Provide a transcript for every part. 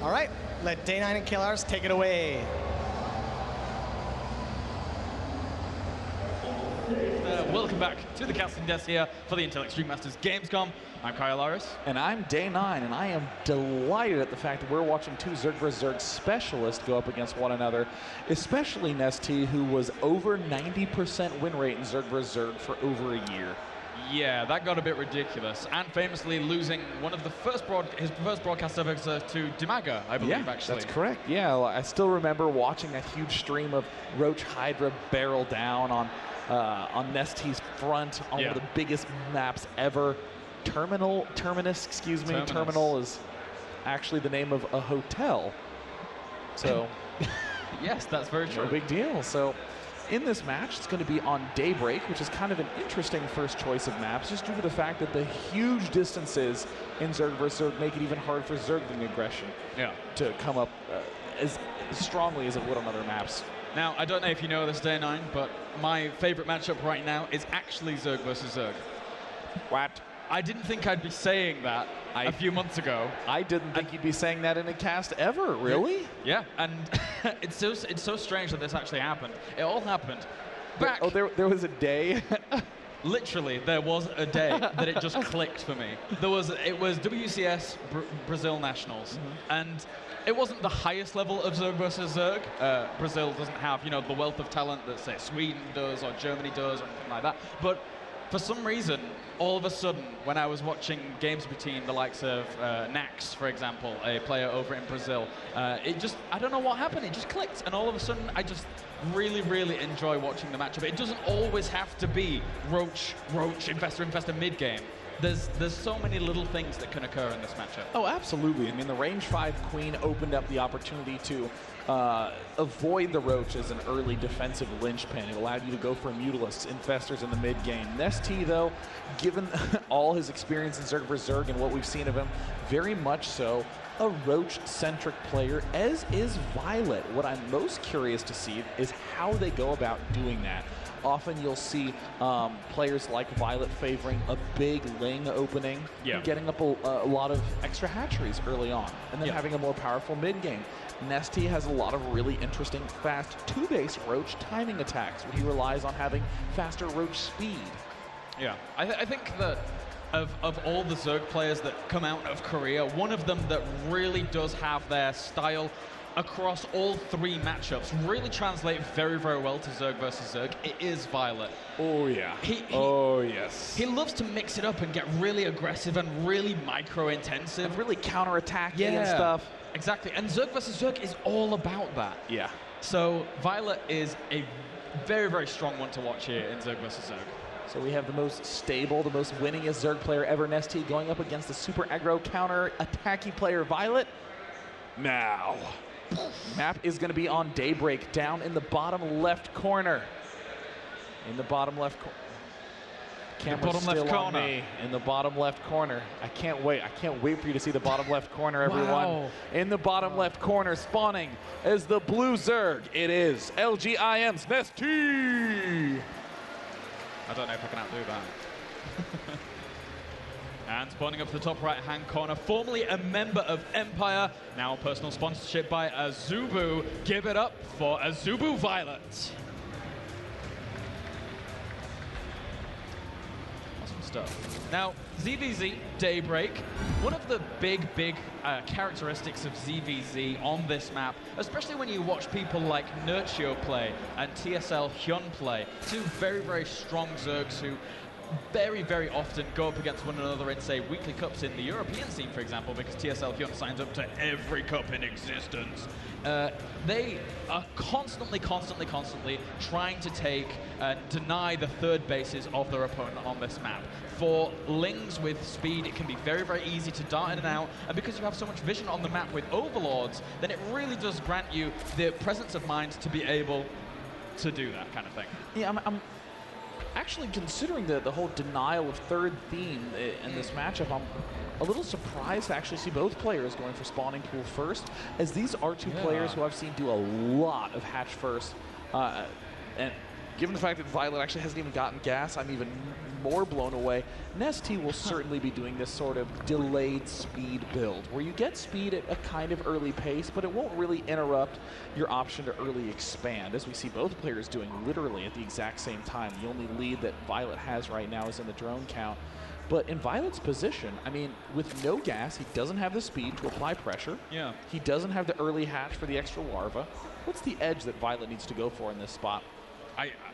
All right, let Day 9 and KLRs take it away. Welcome back to the casting desk here for the Intel Extreme Masters Gamescom. I'm Kyle Laris. And I'm Day 9, and I am delighted at the fact that we're watching two Zerg vs. Zerg specialists go up against one another, especially NesTea, who was over 90% win rate in Zerg vs. Zerg for over a year. Yeah, that got a bit ridiculous, and famously losing one of the his first broadcast ever to Dimaga, I believe, actually. That's correct. Yeah, I still remember watching that huge stream of Roach Hydra barrel down on NesTea's front on one of the biggest maps ever. Terminus, excuse me. Terminal is actually the name of a hotel. So, yes, that's very true. No big deal. So, in this match, it's going to be on Daybreak, which is kind of an interesting first choice of maps, just due to the fact that the huge distances in Zerg vs. Zerg make it even hard for Zergling aggression to come up as strongly as it would on other maps. Now, I don't know if you know this, Day 9, but my favorite matchup right now is actually Zerg vs. Zerg. What? I didn't think I'd be saying that a few months ago. I didn't think you'd be saying that in a cast ever, really? Yeah, and it's so strange that this actually happened. It all happened back... There was a day? Literally, there was a day that it just clicked for me. It was WCS Brazil Nationals, and it wasn't the highest level of Zerg versus Zerg. Brazil doesn't have, the wealth of talent that, say, Sweden does or Germany does or anything like that. But for some reason, all of a sudden, when I was watching games between the likes of Nax, for example, a player over in Brazil, I don't know what happened, it just clicked. And all of a sudden, I just really, really enjoy watching the matchup. It doesn't always have to be Roach, Infestor, mid-game. There's so many little things that can occur in this matchup. Oh, absolutely. I mean, the range 5 Queen opened up the opportunity to avoid the Roach as an early defensive linchpin. It allowed you to go for Mutalisks, Infestors in the mid game. NesTea, though, given all his experience in Zerg vs. Zerg and what we've seen of him, very much so a Roach-centric player, as is viOLet. What I'm most curious to see is how they go about doing that. Often you'll see players like viOLet favoring a big Ling opening, and getting up a lot of extra hatcheries early on, and then having a more powerful mid-game. NesTea has a lot of really interesting fast 2-base Roach timing attacks, where he relies on having faster Roach speed. Yeah, I think that of all the Zerg players that come out of Korea, one of them that really does have their style across all 3 matchups really translate very, very well to Zerg versus Zerg. It is viOLet. Oh, yeah. Yes. He loves to mix it up and get really aggressive and really micro-intensive. And really counter-attacking and stuff. Exactly. And Zerg versus Zerg is all about that. Yeah. So viOLet is a very, very strong one to watch here in Zerg versus Zerg. So we have the most stable, the most winningest Zerg player ever, NesTea, going up against the super aggro counter-attacking player, viOLet. Now. Map is going to be on Daybreak, down in the bottom left corner. In the bottom left corner. Camera's still on me. In the bottom left corner. I can't wait. I can't wait for you to see the bottom left corner, everyone. Wow. In the bottom left corner, spawning as the blue Zerg. It is IEM's NesTea. I don't know if I can outdo that. And spawning up to the top right-hand corner, formerly a member of Empire, now personal sponsorship by Azubu. Give it up for Azubu viOLet. Awesome stuff. Now, ZVZ, Daybreak, one of the big characteristics of ZVZ on this map, especially when you watch people like NesTea play and TSL Hyun play, 2 very, very strong Zergs who very, very often go up against one another in, say, weekly cups in the European scene, for example, because TSL Hyun signs up to every cup in existence. They are constantly trying to take and deny the 3rd bases of their opponent on this map. For Lings with speed, it can be very, very easy to dart in and out, and because you have so much vision on the map with Overlords, then it really does grant you the presence of mind to be able to do that kind of thing. Yeah, I'm actually, considering the whole denial of 3rd theme in this matchup, I'm a little surprised to actually see both players going for spawning pool first, as these are 2 players who I've seen do a lot of hatch first. And given the fact that viOLet actually hasn't even gotten gas, I'm even more blown away. NesTea will certainly be doing this sort of delayed speed build, where you get speed at a kind of early pace, but it won't really interrupt your option to early expand, as we see both players doing literally at the exact same time. The only lead that viOLet has right now is in the drone count. But in viOLet's position, I mean, with no gas, he doesn't have the speed to apply pressure. Yeah. He doesn't have the early hatch for the extra larva. What's the edge that viOLet needs to go for in this spot?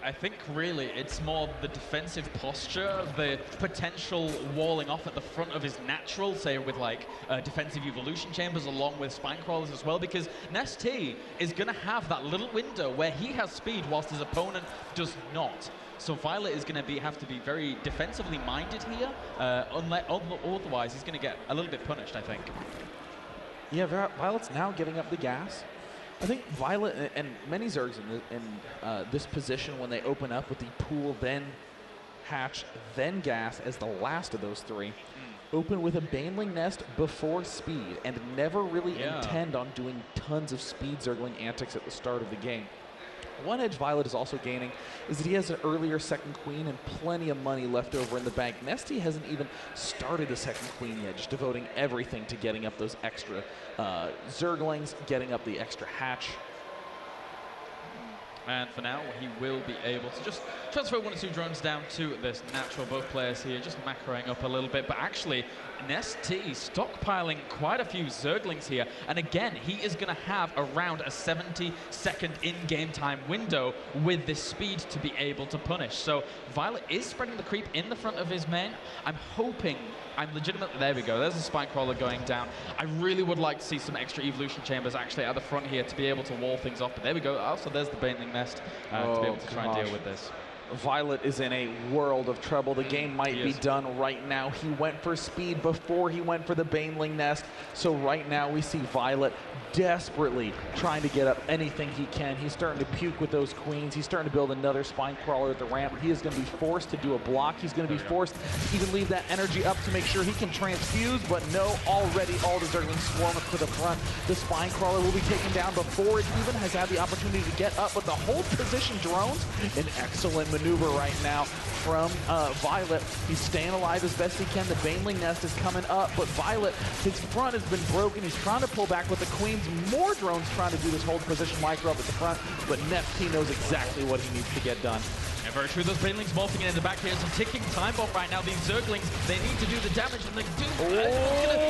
I think really it's more the defensive posture, the potential walling off at the front of his natural, say with like defensive evolution chambers along with spine crawlers as well, because NesTea is going to have that little window where he has speed whilst his opponent does not. So viOLet is going to have to be very defensively minded here, otherwise he's going to get a little bit punished, I think. Yeah, viOLet's now getting up the gas. I think viOLet and many Zergs in this position, when they open up with the pool, then hatch, then gas as the last of those three, open with a Baneling Nest before speed and never really intend on doing tons of speed Zergling antics at the start of the game. One edge viOLet is also gaining is that he has an earlier second queen and plenty of money left over in the bank. NesTea hasn't even started the second queen yet, just devoting everything to getting up those extra Zerglings, getting up the extra hatch. And for now, he will be able to just transfer 1 or 2 drones down to this natural. Both players here just macroing up a little bit, but actually NesTea stockpiling quite a few Zerglings here. And again, he is going to have around a 70-second in-game time window with this speed to be able to punish. So viOLet is spreading the creep in the front of his main. I'm hoping, there we go, there's a spine crawler going down. I really would like to see some extra evolution chambers actually at the front here to be able to wall things off. But there we go. Also, there's the Baneling Nest to be able to try and deal with this. viOLet is in a world of trouble. The game might be done right now. He went for speed before he went for the Baneling Nest. So right now we see viOLet desperately trying to get up anything he can. He's starting to puke with those queens. He's starting to build another spine crawler at the ramp. He is going to be forced to do a block. He's going to be forced to even leave that energy up to make sure he can transfuse. But no, already all the Zerglings swarm up to the front. The spine crawler will be taken down before it even has had the opportunity to get up. But the hold position drones, an excellent maneuver right now from viOLet. He's staying alive as best he can. The Baneling Nest is coming up, but viOLet, his front has been broken. He's trying to pull back with the queens. More drones trying to do this hold position micro up at the front, but NesTea knows exactly what he needs to get done. Yeah, very true. Those Banelings morphing in the back here. It's a ticking time bomb right now. These Zerglings, they need to do the damage, and they do.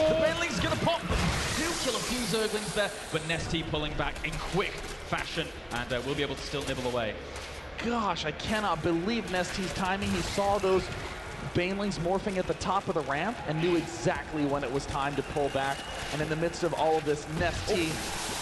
The Baneling's gonna pop. Do kill a few Zerglings there, but NesTea pulling back in quick fashion, and we'll be able to still nibble away. Gosh, I cannot believe NesTea's timing. He saw those Banelings morphing at the top of the ramp and knew exactly when it was time to pull back. And in the midst of all of this, NesTea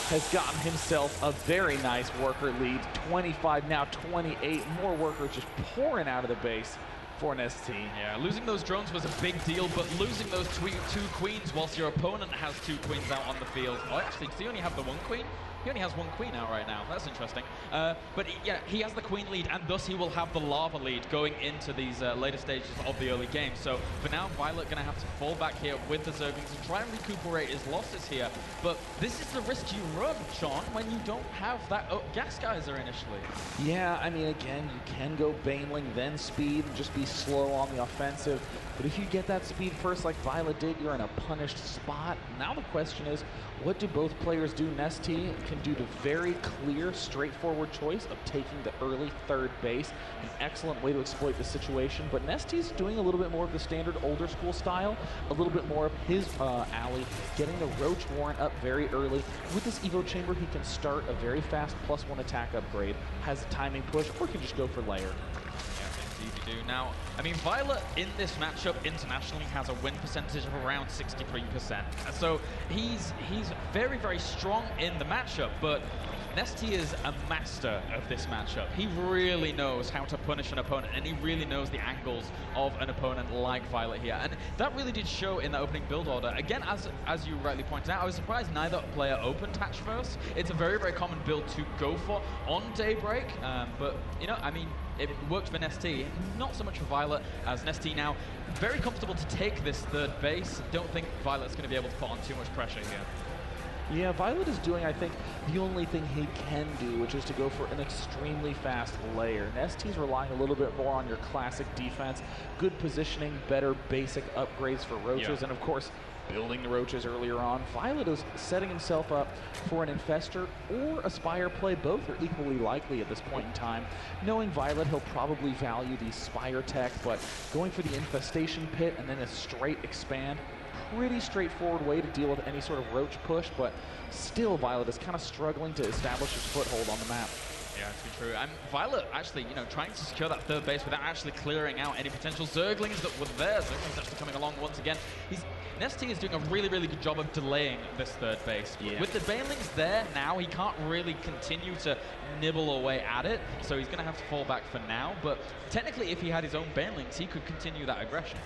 has gotten himself a very nice worker lead. 25, now 28. More workers just pouring out of the base for NesTea. Yeah, losing those drones was a big deal, but losing those two queens whilst your opponent has 2 queens out on the field. Oh, actually, does he only have the 1 queen? He only has 1 queen out right now. That's interesting. But yeah, he has the queen lead, and thus he will have the lava lead going into these later stages of the early game. So for now, viOLet going to have to fall back here with the Zerglings and try and recuperate his losses here. But this is the risk you run, Sean, when you don't have that gas geyser initially. Yeah, I mean, again, you can go Baneling, then speed, and just be slow on the offensive. But if you get that speed first like viOLet did, you're in a punished spot. Now the question is, what do both players do? NesTea can do the very clear, straightforward choice of taking the early 3rd base. An excellent way to exploit the situation. But NesTea's doing a little bit more of the standard older school style, a little bit more of his alley, getting the Roach Warren up very early. With this Evo Chamber, he can start a very fast +1 attack upgrade, has a timing push, or can just go for layer. Do. Now, I mean, viOLet in this matchup internationally has a win percentage of around 63%. So he's very, very strong in the matchup, but NesTea is a master of this matchup. He really knows how to punish an opponent, and he really knows the angles of an opponent like viOLet here. And that really did show in the opening build order. Again, as you rightly pointed out, I was surprised neither player opened hatch first. It's a very, very common build to go for on Daybreak, but, you know, I mean, it worked for NesTea, not so much for viOLet, as NesTea now very comfortable to take this 3rd base. Don't think viOLet's going to be able to put on too much pressure here. Yeah, viOLet is doing, I think, the only thing he can do, which is to go for an extremely fast layer. NesTea's relying a little bit more on your classic defense, good positioning, better basic upgrades for roaches, and of course, building the roaches earlier on. viOLet is setting himself up for an Infestor or a Spire play. Both are equally likely at this point in time. Knowing viOLet, he'll probably value the Spire tech, but going for the Infestation Pit and then a straight expand, pretty straightforward way to deal with any sort of roach push, but still viOLet is kind of struggling to establish his foothold on the map. Yeah, it's true. And viOLet actually, you know, trying to secure that third base without actually clearing out any potential Zerglings that were there. Zerglings actually coming along once again. NesTea is doing a really, really good job of delaying this third base. Yeah. With the Banelings there now, he can't really continue to nibble away at it, so he's going to have to fall back for now. But technically, if he had his own Banelings, he could continue that aggression.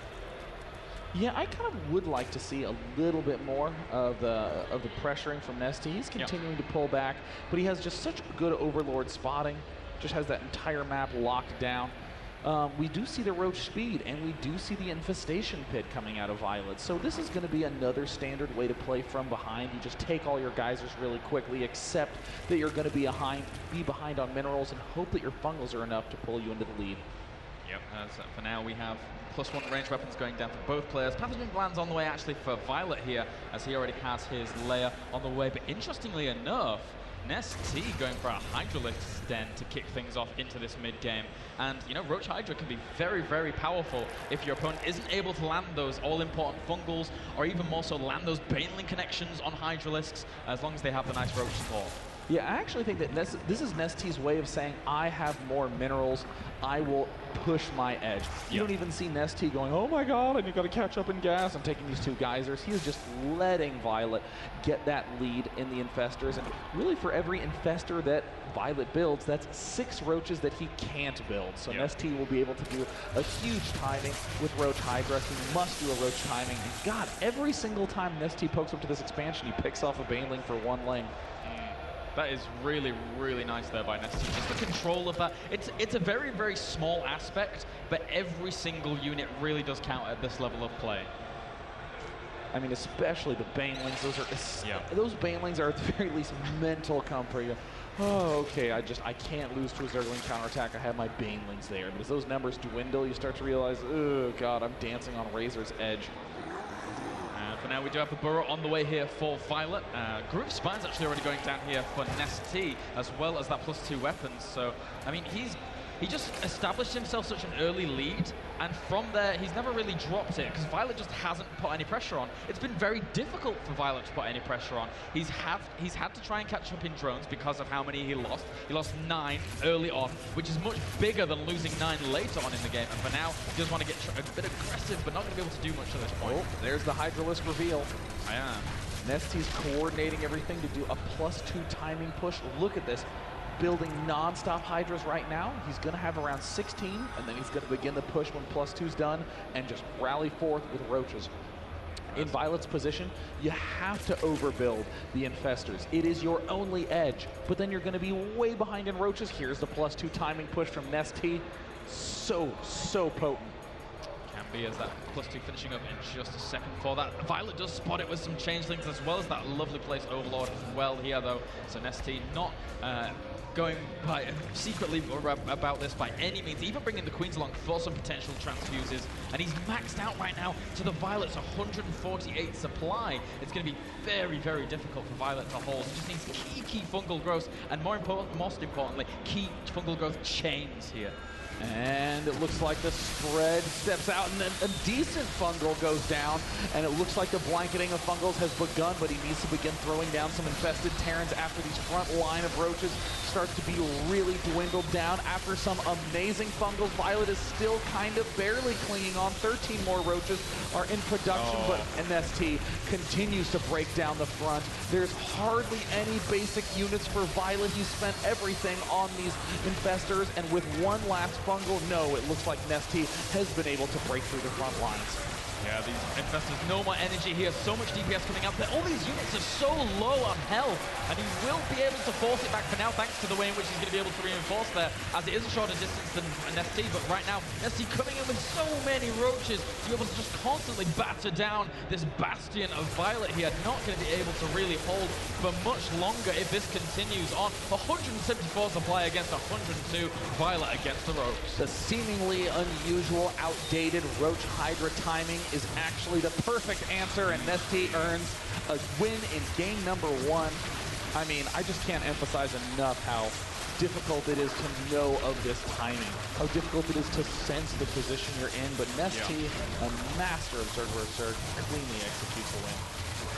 Yeah, I kind of would like to see a little bit more of the pressuring from NesTea. He's continuing to pull back, but he has just such good Overlord spotting, just has that entire map locked down. We do see the Roach speed, and we do see the Infestation Pit coming out of viOLet. So this is going to be another standard way to play from behind. You just take all your geysers really quickly, accept that you're going to be behind on minerals, and hope that your fungals are enough to pull you into the lead. Yep, so for now we have +1 range weapons going down for both players. Pathogen Gland's on the way actually for viOLet here, as he already has his layer on the way. But interestingly enough, NesTea going for a Hydralisk's Den to kick things off into this mid-game. And, you know, Roach Hydra can be very, very powerful if your opponent isn't able to land those all-important fungals, or even more so land those Baneling connections on Hydralisks, as long as they have the nice Roach support. Yeah, I actually think that this is NesTea's way of saying, I have more minerals, I will push my edge. You don't even see NesTea going, oh my god, and you've got to catch up in gas. I'm taking these two geysers. He is just letting viOLet get that lead in the Infestors. And really for every Infestor that viOLet builds, that's 6 roaches that he can't build. So NesTea will be able to do a huge timing with Roach Hydra. He must do a Roach timing. And god, every single time NesTea pokes up to this expansion, he picks off a Baneling for 1 lane. That is really, really nice there by NesTea. Just the control of that. It's a very, very small aspect, but every single unit really does count at this level of play. I mean, especially the Banelings. Those Banelings are at the very least mental comfort. You go, oh, okay, I can't lose to a Zergling counterattack. I have my Banelings there. But as those numbers dwindle, you start to realize, oh god, I'm dancing on Razor's edge. For now, we do have the Burrow on the way here for viOLet. Groove Spine's actually already going down here for NesTea, as well as that +2 weapons. So, I mean, he just established himself such an early lead, and from there, he's never really dropped it, because viOLet just hasn't put any pressure on. It's been very difficult for viOLet to put any pressure on. He's had to try and catch up in drones because of how many he lost. He lost 9 early on, which is much bigger than losing 9 later on in the game. And for now, he does want to get a bit aggressive, but not going to be able to do much at this point. Oh, there's the Hydralisk reveal. Yeah. NesTea's coordinating everything to do a +2 timing push. Look at this. Building non-stop Hydras right now. He's going to have around 16, and then he's going to begin the push when +2's done and just rally forth with roaches. In viOLet's position, you have to overbuild the Infestors. It is your only edge, but then you're going to be way behind in roaches. Here's the +2 timing push from NesTea. So potent. Can be, as that +2 finishing up in just a second for that. viOLet does spot it with some changelings, as well as that lovely place Overlord as well here, though. So NesTea not going by secretly about this by any means, even bringing the Queens along for some potential transfuses. And he's maxed out right now to the viOLet's 148 supply. It's going to be very, very difficult for viOLet to hold. He just needs key fungal growth, and most importantly, key fungal growth chains here. And it looks like the spread steps out, and then a decent fungal goes down, and it looks like the blanketing of fungals has begun, but he needs to begin throwing down some infested Terrans after these front line of roaches start to be really dwindled down. After some amazing fungals, viOLet is still kind of barely clinging on. 13 more roaches are in production, but NesTea continues to break down the front. There's hardly any basic units for viOLet. He spent everything on these infestors, and with one last fungal, no, it looks like NesTea has been able to break through the front lines. Yeah, these infestors, no more energy here, so much DPS coming out, but all these units are so low on health, and he will be able to force it back for now, thanks to the way in which he's going to be able to reinforce there, as it is a shorter distance than NesTea, but right now, NesTea coming in with so many roaches to be able to just constantly batter down this bastion of viOLet here, not going to be able to really hold for much longer if this continues on. 174 supply against 102 viOLet against the Roach. The seemingly unusual, outdated Roach Hydra timing is actually the perfect answer, and NesTea earns a win in game number 1. I mean, I just can't emphasize enough how difficult it is to know of this timing, how difficult it is to sense the position you're in, but NesTea, a master of Zerg vs. Zerg, cleanly executes the win.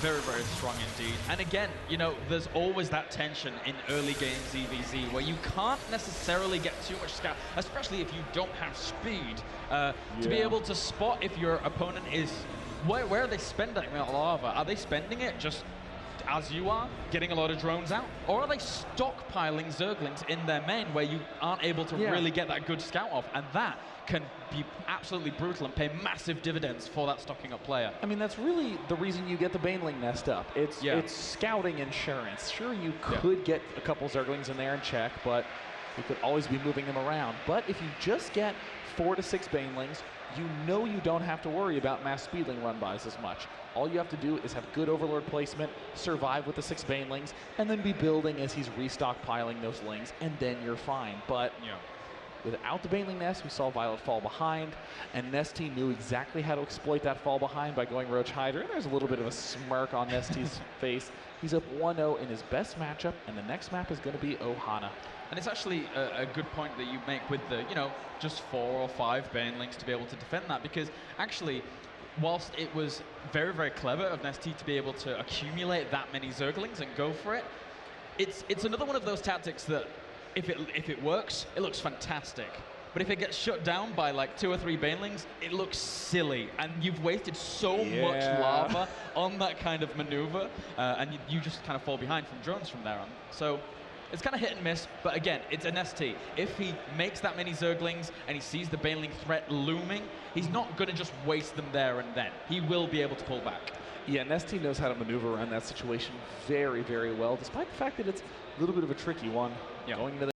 Very, very strong indeed. And again, you know, there's always that tension in early game ZVZ where you can't necessarily get too much scout, especially if you don't have speed, to be able to spot if your opponent is... Where are they spending lava? Are they spending it just as you are, getting a lot of drones out? Or are they stockpiling Zerglings in their main where you aren't able to really get that good scout off? And that can be absolutely brutal and pay massive dividends for that stocking up player. I mean, that's really the reason you get the Baneling nest up. It's scouting insurance. Sure, you could get a couple Zerglings in there and check, but you could always be moving them around. But if you just get 4 to 6 Banelings, you know you don't have to worry about mass speedling run-bys as much. All you have to do is have good Overlord placement, survive with the 6 Banelings, and then be building as he's restockpiling those lings, and then you're fine. But without the Baneling nest, we saw viOLet fall behind, and NesTea knew exactly how to exploit that fall behind by going Roach Hydra. There's a little bit of a smirk on NesTea's face. He's up 1-0 in his best matchup, and the next map is going to be Ohana. And it's actually a good point that you make with the, you know, just 4 or 5 Banelings to be able to defend that, because actually, whilst it was very, very clever of NesTea to be able to accumulate that many Zerglings and go for it, it's another one of those tactics that if it works, it looks fantastic. But if it gets shut down by like 2 or 3 Banelings, it looks silly. And you've wasted so much lava on that kind of maneuver, and you just kind of fall behind from drones from there on. So it's kind of hit and miss, but again, it's a NesTea. If he makes that many Zerglings and he sees the Baneling threat looming, he's not going to just waste them there and then. He will be able to pull back. Yeah, NesTea knows how to maneuver around that situation very, very well, despite the fact that it's a little bit of a tricky one. Going into the